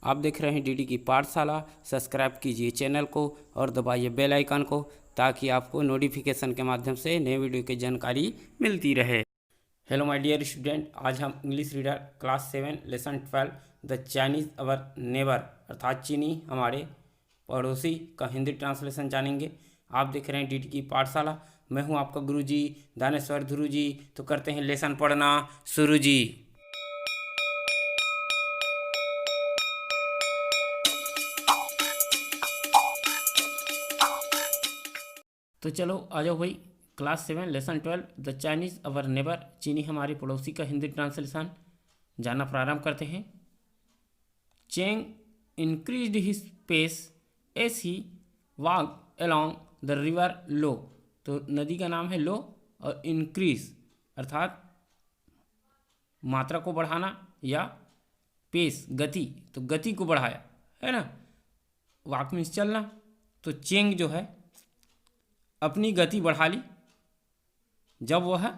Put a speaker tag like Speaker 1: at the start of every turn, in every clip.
Speaker 1: आप देख रहे हैं डीडी की पाठशाला। सब्सक्राइब कीजिए चैनल को और दबाइए बेल आइकन को ताकि आपको नोटिफिकेशन के माध्यम से नए वीडियो की जानकारी मिलती रहे। हेलो माय डियर स्टूडेंट, आज हम English reader class 7 lesson 12 the Chinese our neighbour अर्थात चीनी हमारे पड़ोसी का हिंदी ट्रांसलेशन जानेंगे। आप देख रहे हैं डीडी की पाठशाला। मैं हूं आपका गुरुजी दानेश्वर ध्रुव जी। तो करते हैं लेसन पढ़ना शुरू जी। तो चलो आ जाओ भाई, class 7 lesson 12 the Chinese our neighbour चीनी हमारे पड़ोसी का हिंदी ट्रांसलेशन जानना प्रारंभ करते हैं। Cheng increased his pace as he walk along the river Lo. तो नदी का नाम है लो और इंक्रीज अर्थात मात्रा को बढ़ाना या पेस गति, तो गति को बढ़ाया है ना। वॉक मीन्स चलना, तो चेंग जो है अपनी गति बढ़ा ली जब वह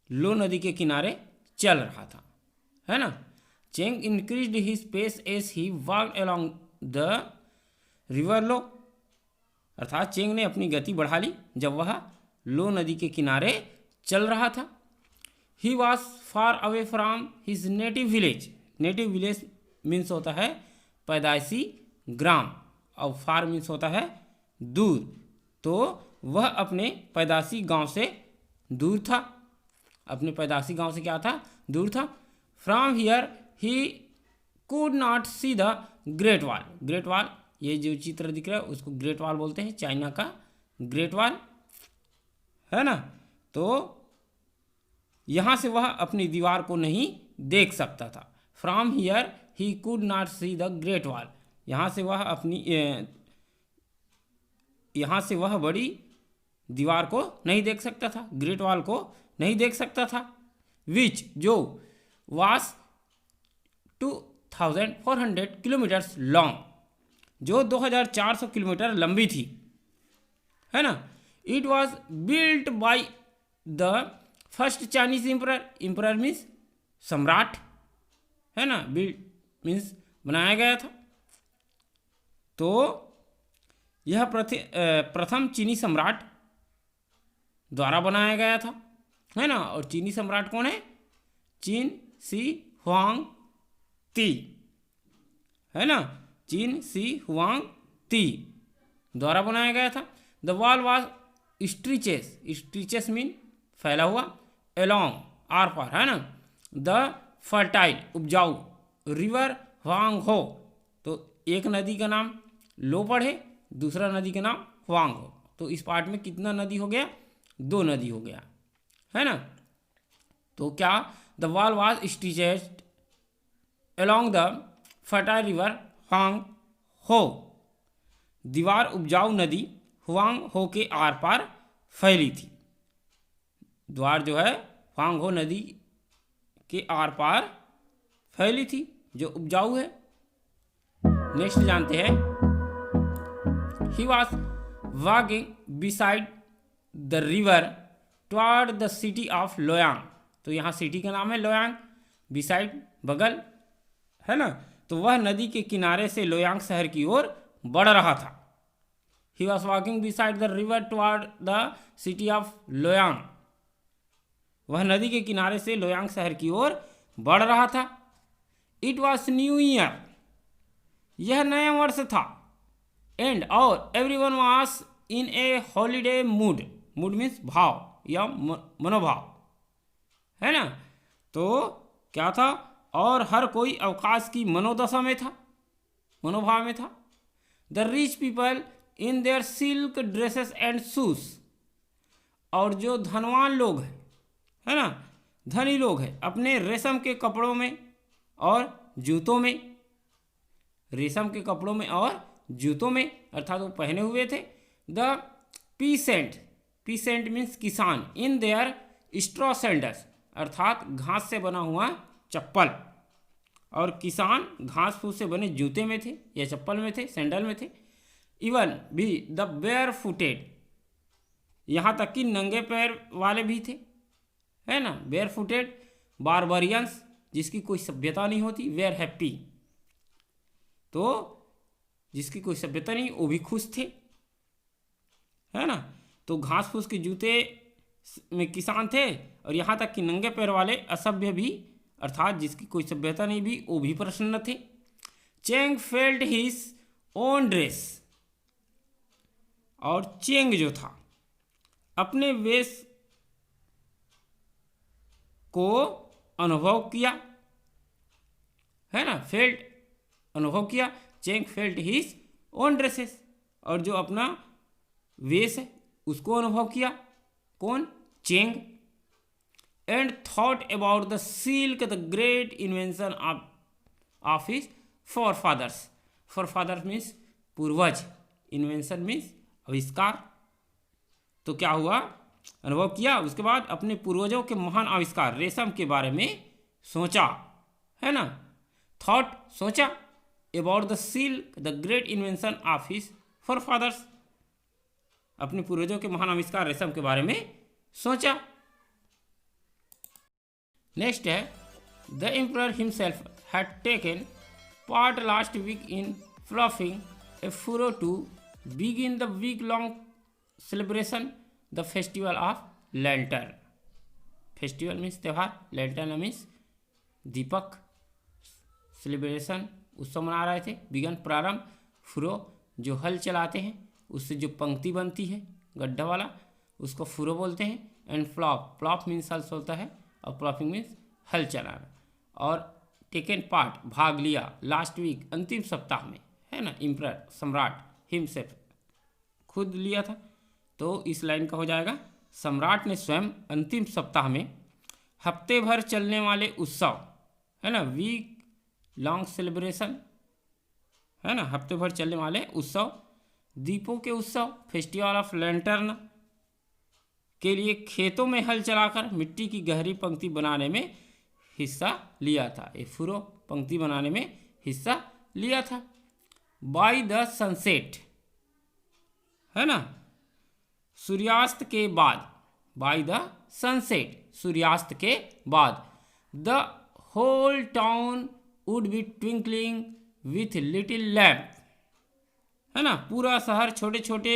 Speaker 1: लो नदी के किनारे चल रहा था, है ना। Cheng increased his pace as he walked along the river Lo अर्थात चेंग ने अपनी गति बढ़ा ली जब वह लो नदी के किनारे चल रहा था। He was far away from his native village. Native village means होता है पैदाइशी ग्राम और फार मीन्स होता है दूर, तो वह अपने पैदाशी गांव से दूर था। अपने पैदाशी गांव से क्या था? दूर था। From here he could not see the great wall. Great wall, ये जो चित्र दिख रहा है उसको ग्रेट वॉल बोलते हैं, चाइना का ग्रेट वॉल, है ना। तो यहाँ से वह अपनी दीवार को नहीं देख सकता था। From here he could not see the great wall, यहाँ से वह अपनी यहाँ से वह बड़ी दीवार को नहीं देख सकता था, ग्रेट वॉल को नहीं देख सकता था। विच जो वास 2400 किलोमीटर्स लॉन्ग, जो 2400 किलोमीटर लंबी थी, है ना। It was built by the first Chinese emperor. Emperor means सम्राट, है ना। बिल्ट मीन्स बनाया गया था। तो यह प्रथम चीनी सम्राट द्वारा बनाया गया था, है ना। और चीनी सम्राट कौन है? चीन सी हुआंग ती, है ना। चीन सी हुआंग ती द्वारा बनाया गया था। द वॉल वाज स्ट्रीचेस, स्ट्रीचेस मीन फैला हुआ, एलोंग आर पार, है ना। द फर्टाइल उपजाऊ रिवर हुआंग हो, तो एक नदी का नाम लो पढ़े, दूसरा नदी का नाम हुआंग हो, तो इस पार्ट में कितना नदी हो गया? 2 नदी हो गया, है ना। तो क्या? The wall was stretched along the fertile river Huang Ho. दीवार उपजाऊ नदी हुआंग हो के आर पार फैली थी। द्वार जो है हुआंग हो नदी के आर पार फैली थी, जो उपजाऊ है। नेक्स्ट जानते हैं। He was walking beside the river toward the city of लोयांग। तो यहाँ सिटी का नाम है लोयांग, बिसाइड बगल, है ना। तो वह नदी के किनारे से लोयांग शहर की ओर बढ़ रहा था। He was walking beside the river toward the city of लोयांग। वह नदी के किनारे से लोयांग शहर की ओर बढ़ रहा था। It was न्यू ईयर, यह नया वर्ष था। एंड और everyone was in A holiday mood. Mood means भाव या मनोभाव, है ना। तो क्या था? और हर कोई अवकाश की मनोदशा में था, मनोभाव में था। The rich people in their silk dresses and shoes. और जो धनवान लोग हैं, है ना, धनी लोग हैं, अपने रेशम के कपड़ों में और जूतों में, रेशम के कपड़ों में और जूतों में अर्थात वो पहने हुए थे। द पीसेंट, पीसेंट मीन्स किसान, इन देयर स्ट्रॉ सैंडल्स अर्थात घास से बना हुआ चप्पल, और किसान घास फूस से बने जूते में थे या चप्पल में थे, सैंडल में थे। इवन भी द बेयर फुटेड, यहाँ तक कि नंगे पैर वाले भी थे, है ना। बेयर फुटेड बारबरियंस, जिसकी कोई सभ्यता नहीं होती, वेयर हैप्पी, तो जिसकी कोई सभ्यता नहीं वो भी खुश थे, है ना। तो घास फूस के जूते में किसान थे, और यहाँ तक कि नंगे पैर वाले असभ्य भी, अर्थात जिसकी कोई सभ्यता नहीं भी, वो भी प्रसन्न थे। Cheng felt his own dress, और चेंग जो था अपने वेश को अनुभव किया, है ना। फेल्ट अनुभव किया, Cheng felt his own dresses, और जो अपना वेश है उसको अनुभव किया, कौन, Cheng. And thought about the silk the great invention of his forefathers. Forefathers means पूर्वज, इन्वेंशन मीन्स आविष्कार। तो क्या हुआ, अनुभव किया, उसके बाद अपने पूर्वजों के महान आविष्कार रेशम के बारे में सोचा, है ना। थॉट सोचा, about the silk the great invention of his forefathers, अपने पूर्वजों के महान आविष्कार रेशम के बारे में सोचा। नेक्स्ट है, the emperor himself had taken part last week in ploughing a furrow to begin the week long celebration the festival of lantern. Festival means त्यौहार, लैंटर्न मीन्स दीपक, सेलिब्रेशन उत्सव मना रहे थे। बिगन प्रारंभ, फुरो जो हल चलाते हैं उससे जो पंक्ति बनती है गड्ढा वाला उसको फुरो बोलते हैं। एंड फ्लॉप, फ्लॉप मीन्स हल होता है, और फ्लॉपिंग मीन्स हल चलाना। और टेकन पार्ट भाग लिया, लास्ट वीक अंतिम सप्ताह में, है ना। एम्परर सम्राट, हिमसेल्फ खुद लिया था, तो इस लाइन का हो जाएगा, सम्राट ने स्वयं अंतिम सप्ताह में हफ्ते भर चलने वाले उत्सव, है ना, वीक लॉन्ग सेलिब्रेशन, है ना, हफ्ते भर चलने वाले उत्सव, दीपों के उत्सव, फेस्टिवल ऑफ लैंटर्न के लिए खेतों में हल चलाकर मिट्टी की गहरी पंक्ति बनाने में हिस्सा लिया था। ये फुरो पंक्ति बनाने में हिस्सा लिया था। बाय द सनसेट, है ना, सूर्यास्त के बाद, बाय द सनसेट, सूर्यास्त के बाद, the whole town would be twinkling with little lamp, है ना, पूरा शहर छोटे छोटे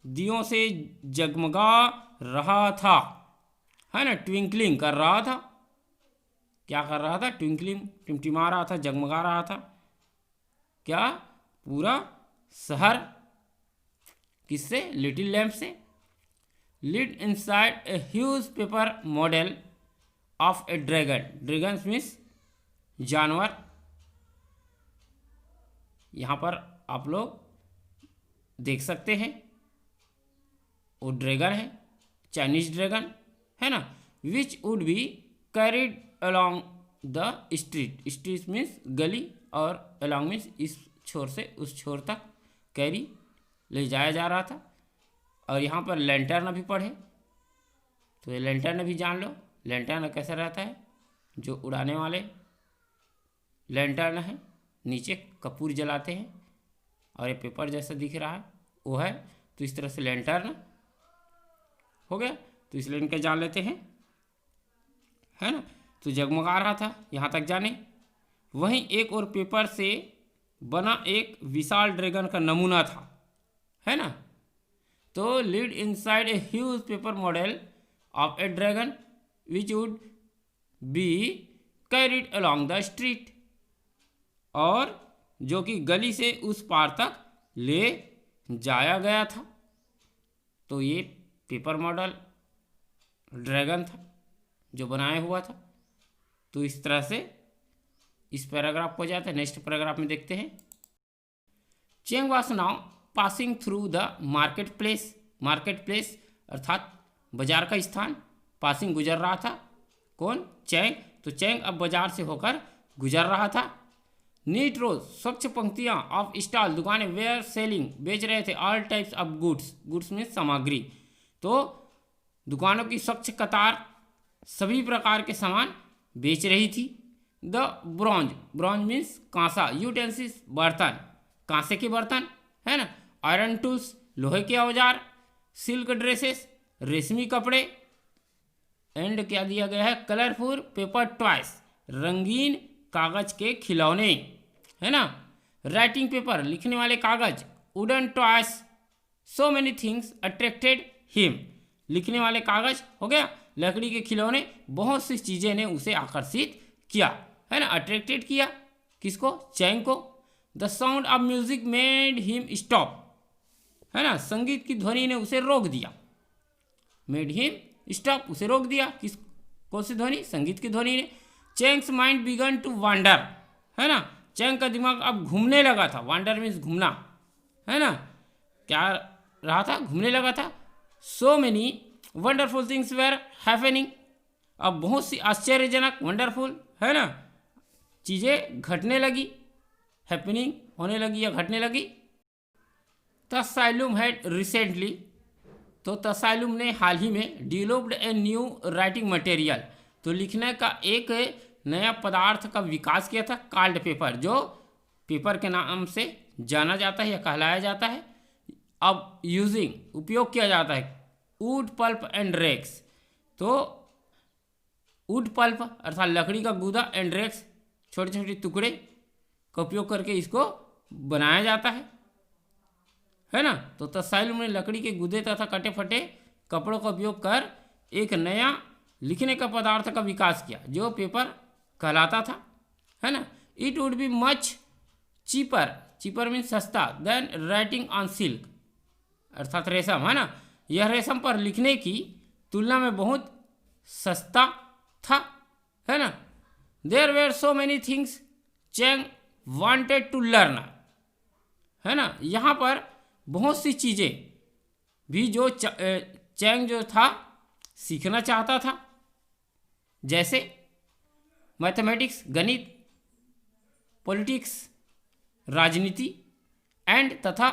Speaker 1: दियों से जगमगा रहा था, है ना। ट्विंकलिंग कर रहा था, क्या कर रहा था, ट्विंकलिंग, टिमटिमा रहा था, जगमगा रहा था, क्या, पूरा शहर, किससे, लिटिल लैम्प से। Lit inside a huge paper model of a dragon, dragon means जानवर। यहाँ पर आप लोग देख सकते हैं वो ड्रैगन है, चाइनीज ड्रैगन, है ना। Which would be carried along the street, street means गली, और अलॉन्ग मीन्स इस छोर से उस छोर तक कैरी, ले जाया जा रहा था। और यहाँ पर लैंटर्न भी पढ़े, तो ये लैंटर्न भी जान लो, लैंटर्न कैसा रहता है, जो उड़ाने वाले लैंटर्न है, नीचे कपूर जलाते हैं, और ये पेपर जैसा दिख रहा है वो है, तो इस तरह से लैंटर्न हो गया। तो इस लाइन का जान लेते हैं, है ना। तो जगमगा रहा था, यहाँ तक जाने। वहीं एक और पेपर से बना एक विशाल ड्रैगन का नमूना था, है ना। तो lead inside a huge paper model of a dragon which would be carried along the street, और जो कि गली से उस पार तक ले जाया गया था। तो ये पेपर मॉडल ड्रैगन था जो बनाया हुआ था। तो इस तरह से इस पैराग्राफ को जाता है। नेक्स्ट पैराग्राफ में देखते हैं, Cheng was now passing through the market place, market place अर्थात बाजार का स्थान, पासिंग गुजर रहा था, कौन, चेंग। तो चेंग अब बाजार से होकर गुजर रहा था। नीट रोज, स्वच्छ पंक्तियाँ, ऑफ स्टॉल, दुकानें, वेयर सेलिंग, बेच रहे थे, all types of goods, goods में सामग्री। तो दुकानों की स्वच्छ कतार सभी प्रकार के सामान बेच रही थी। द ब्रॉन्ज, ब्रॉन्ज मीन्स कांसा, यूटेंसिल्स बर्तन, कांसे के बर्तन, है ना। आयरन टूल्स, लोहे के औजार, सिल्क ड्रेसेस, रेशमी कपड़े, एंड क्या दिया गया है, कलरफुल पेपर टॉयस, रंगीन कागज के खिलौने, है ना। राइटिंग पेपर, लिखने वाले कागज, वुडन टॉयस, सो मेनी थिंग्स अट्रैक्टेड हिम, लिखने वाले कागज हो गया, लकड़ी के खिलौने, बहुत सी चीजें ने उसे आकर्षित किया, है ना, अट्रैक्टेड किया किसको, चैंग को। The sound of music made him stop, है ना, संगीत की ध्वनि ने उसे रोक दिया, मेड हिम स्टॉप, उसे रोक दिया, किस कौन सी ध्वनि, संगीत की ध्वनि ने। Cheng's mind began to wander, है ना, चैंग का दिमाग अब घूमने लगा था, वांडर मीन्स घूमना, है ना, क्या रहा था, घूमने लगा था। So many wonderful things were happening, अब बहुत सी आश्चर्यजनक, वंडरफुल, है ना, चीजें घटने लगी, हैपनिंग होने लगी या घटने लगी। तसाइलुम हैड रिसेंटली, तो तसाइलुम ने हाल ही में developed a new writing material, तो लिखने का एक नया पदार्थ का विकास किया था, कार्ड पेपर, जो पेपर के नाम से जाना जाता है या कहलाया जाता है। अब यूजिंग, उपयोग किया जाता है, वुड पल्प एंड रेक्स, तो वुड पल्प अर्थात लकड़ी का गूदा, एंड रेक्स छोटे छोटे टुकड़े का उपयोग करके इसको बनाया जाता है ना। तो तसाइलुम ने लकड़ी के गूदे तथा कटे फटे कपड़ों का उपयोग कर एक नया लिखने का पदार्थ का विकास किया, जो पेपर कहलाता था, है ना। It would be much cheaper, cheaper mean सस्ता, देन राइटिंग ऑन सिल्क, अर्थात रेशम, है ना, यह रेशम पर लिखने की तुलना में बहुत सस्ता था, है ना। There were so many things Cheng wanted to learn, है ना, यहाँ पर बहुत सी चीजें भी जो चैंग जो था सीखना चाहता था, जैसे मैथमेटिक्स, गणित, पॉलिटिक्स, राजनीति, एंड तथा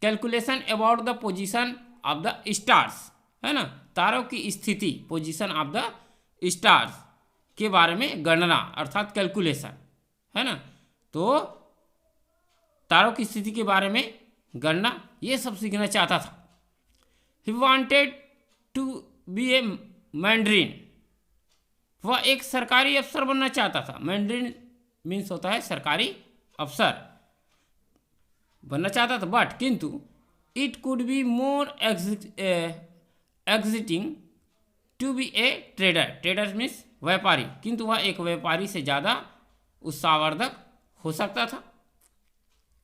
Speaker 1: calculation about the position of the stars, है ना, तारों की स्थिति, पोजीशन ऑफ द स्टार्स के बारे में गणना अर्थात कैलकुलेशन, है ना, तो तारों की स्थिति के बारे में गणना, ये सब सीखना चाहता था। He wanted to be a mandarin, वह एक सरकारी अफसर बनना चाहता था, मैंड्रीन मीन्स होता है सरकारी अफसर बनना चाहता था, बट किंतु it could be more exciting to be a trader, trader means व्यापारी, किंतु वह एक व्यापारी से ज़्यादा उत्साहवर्धक हो सकता था,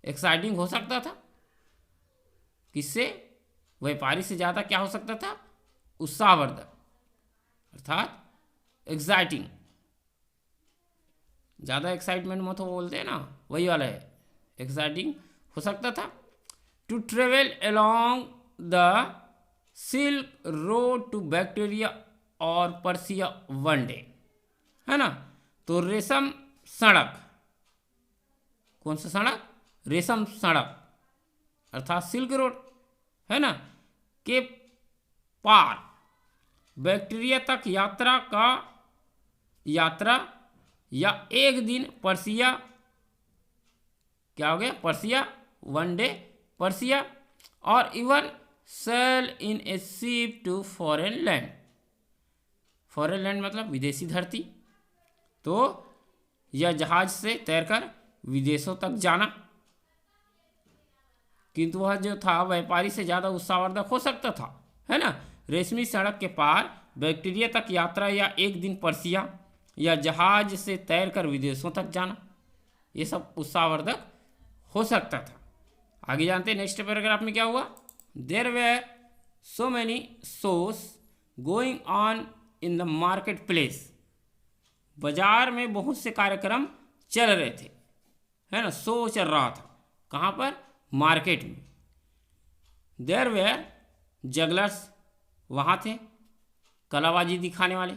Speaker 1: एक्साइटिंग हो सकता था, किससे, व्यापारी से ज़्यादा क्या हो सकता था, उत्साहवर्धक अर्थात एक्साइटिंग, ज़्यादा एक्साइटमेंट मत हो बोलते हैं ना, वही वाला है, एक्साइटिंग हो सकता था। To travel along the silk road to Bactria और पर्सिया वन डे, है ना, तो रेशम सड़क, कौन सा सड़क, रेशम सड़क अर्थात सिल्क रोड, है ना, के पार बैक्टीरिया तक यात्रा या एक दिन पर्सिया, क्या हो गया, पर्सिया, वन डे पर्सिया, और even sail in a ship to foreign land, foreign land मतलब विदेशी धरती, तो यह जहाज से तैरकर विदेशों तक जाना, किंतु वह जो था व्यापारी से ज़्यादा उत्साहवर्धक हो सकता था, है ना। रेशमी सड़क के पार बैक्टीरिया तक यात्रा या एक दिन पर्सिया या जहाज से तैरकर विदेशों तक जाना, ये सब उत्साहवर्धक हो सकता था। आगे जानते हैं नेक्स्ट पैराग्राफ में क्या हुआ। There were so many shows going on in the market place, बाजार में बहुत से कार्यक्रम चल रहे थे, है ना, शो चल रहा था, कहाँ पर, मार्केट में। देयर वेयर जगलर्स, वहाँ थे कलाबाजी दिखाने वाले,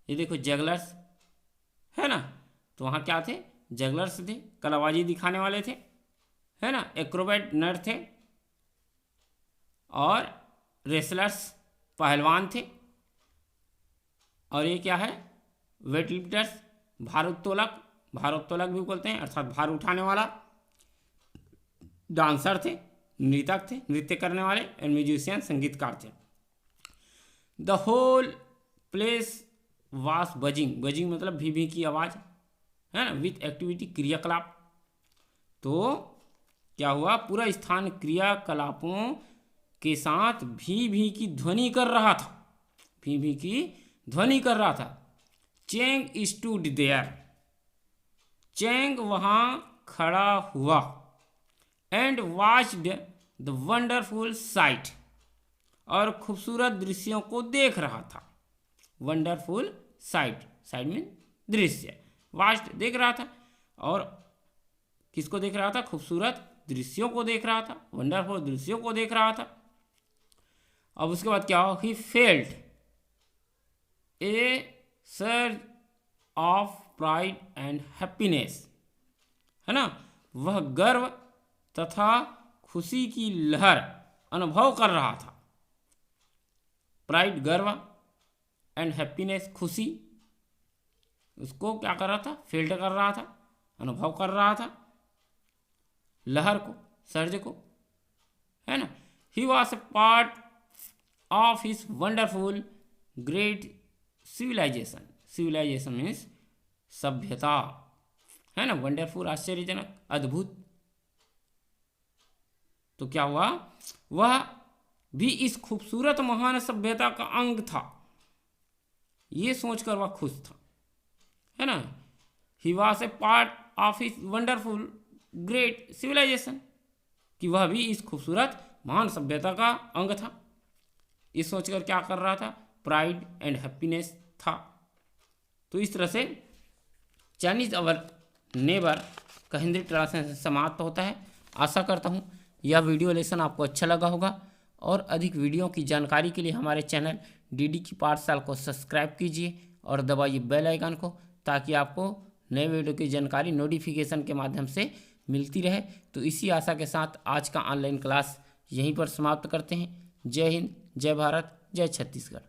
Speaker 1: ये देखो जगलर्स, है ना, तो वहाँ क्या थे, जगलर्स थे, कलाबाजी दिखाने वाले थे, है ना, एक्रोबैट नर थे, और रेसलर्स पहलवान थे, और ये क्या है, वेट लिफ्टर्स, भारोत्तोलक, भारोत्तोलक भी बोलते हैं अर्थात भार उठाने वाला, डांसर थे, नृतक थे, नृत्य करने वाले, एंड म्यूजिशियन, संगीतकार थे। द होल प्लेस वास बजिंग, बजिंग मतलब भी की आवाज़, है ना, विथ एक्टिविटी, क्रियाकलाप, तो क्या हुआ, पूरा स्थान क्रियाकलापों के साथ भी की ध्वनि कर रहा था, भी की ध्वनि कर रहा था। चैंग स्टूड देयर, चैंग वहाँ खड़ा हुआ। And watched the wonderful site, और खूबसूरत दृश्यों को देख रहा था। वंडरफुल साइट, साइट मीन दृश्य, वास्ट देख रहा था, और किसको देख रहा था, खूबसूरत दृश्यों को देख रहा था, वंडरफुल दृश्यों को देख रहा था। अब उसके बाद क्या हुआ, he felt A surge of pride and happiness, है ना, वह गर्व तथा खुशी की लहर अनुभव कर रहा था। प्राइड गर्व, एंड हैप्पीनेस खुशी, उसको क्या कर रहा था, फील्ड कर रहा था, अनुभव कर रहा था, लहर को, सर्ज को, है ना। He was a part of his wonderful great civilisation, civilisation means सभ्यता, है ना, वंडरफुल आश्चर्यजनक अद्भुत। तो क्या हुआ, वह भी इस खूबसूरत महान सभ्यता का अंग था, ये सोचकर वह खुश था, है ना। He was a part of his wonderful great civilisation, कि वह भी इस खूबसूरत महान सभ्यता का अंग था, ये सोचकर क्या कर रहा था, प्राइड एंड हैप्पीनेस था। तो इस तरह से चाइनीज अवर नेबर का हिंदी ट्रांसलेशन समाप्त होता है। आशा करता हूँ यह वीडियो लेसन आपको अच्छा लगा होगा, और अधिक वीडियो की जानकारी के लिए हमारे चैनल डीडी की पाठशाला को सब्सक्राइब कीजिए और दबाइए बेल आइकन को, ताकि आपको नए वीडियो की जानकारी नोटिफिकेशन के माध्यम से मिलती रहे। तो इसी आशा के साथ आज का ऑनलाइन क्लास यहीं पर समाप्त करते हैं। जय हिंद, जय भारत, जय छत्तीसगढ़।